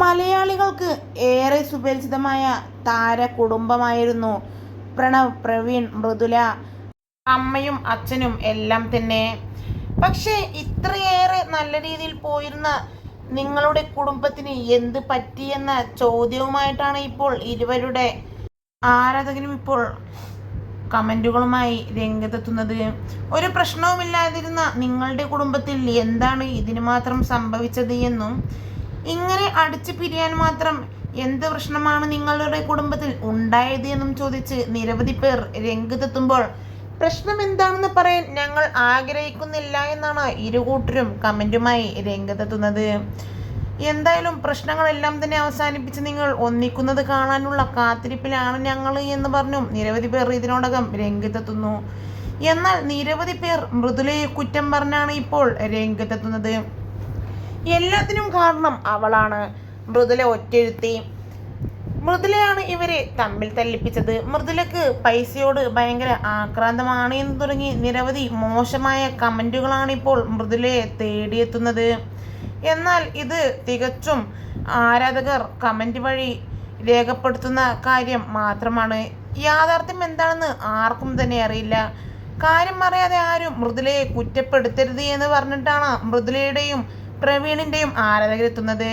മലയാളികൾക്ക് ഏറെ സുപരിചിതമായ താരകുടുംബമായിരുന്നു പ്രണവ്, പ്രവീൺ, മൃദുല. അമ്മയും അച്ഛനും എല്ലാം തന്നെ. പക്ഷേ ഇത്രയേറെ നല്ല രീതിയിൽ പോയിരുന്ന നിങ്ങളുടെ കുടുംബത്തിന് എന്ത് പറ്റിയെന്ന ചോദ്യവുമായിട്ടാണ് ഇപ്പോൾ ഇരുവരുടെ ആരാധകരും ഇപ്പോൾ കമന്റുകളുമായി രംഗത്തെത്തുന്നത്. ഒരു പ്രശ്നവുമില്ലാതിരുന്ന നിങ്ങളുടെ കുടുംബത്തിൽ എന്താണ് ഇതിന് മാത്രം സംഭവിച്ചത് എന്നും, ഇങ്ങനെ അടിച്ചു പിരിയാൻ മാത്രം എന്ത് പ്രശ്നമാണ് നിങ്ങളുടെ കുടുംബത്തിൽ ഉണ്ടായത് എന്നും ചോദിച്ച് നിരവധി പേർ രംഗത്തെത്തുമ്പോൾ പ്രശ്നം എന്താണെന്ന് പറയാൻ ഞങ്ങൾ ആഗ്രഹിക്കുന്നില്ല എന്നാണ് ഇരുകൂട്ടരും കമന്റുമായി രംഗത്തെത്തുന്നത്. എന്തായാലും പ്രശ്നങ്ങളെല്ലാം തന്നെ അവസാനിപ്പിച്ച് നിങ്ങൾ ഒന്നിക്കുന്നത് കാണാനുള്ള കാത്തിരിപ്പിലാണ് ഞങ്ങൾ എന്ന് പറഞ്ഞും നിരവധി പേർ ഇതിനോടകം രംഗത്തെത്തുന്നു. എന്നാൽ നിരവധി പേർ മൃദുലയെ കുറ്റം പറഞ്ഞാണ് ഇപ്പോൾ രംഗത്തെത്തുന്നത്. എല്ലാത്തിനും കാരണം അവളാണ്, മൃദുല ഒറ്റെഴുത്തി. മൃദുലയാണ് ഇവരെ തമ്മിൽ തല്ലിപ്പിച്ചത്. മൃദുലക്ക് പൈസയോട് ഭയങ്കര ആക്രാന്തമാണ് എന്ന് തുടങ്ങി നിരവധി മോശമായ കമന്റുകളാണ് ഇപ്പോൾ മൃദുലയെ തേടിയെത്തുന്നത്. എന്നാൽ ഇത് തികച്ചും ആരാധകർ കമന്റ് വഴി രേഖപ്പെടുത്തുന്ന കാര്യം മാത്രമാണ്. യാഥാർത്ഥ്യം എന്താണെന്ന് ആർക്കും തന്നെ അറിയില്ല. കാര്യം അറിയാതെ ആരും മൃദുലയെ കുറ്റപ്പെടുത്തരുത് എന്ന് പറഞ്ഞിട്ടാണ് മൃദുലയുടെയും പ്രവീണിന്റെയും ആരാധകരെത്തുന്നത്.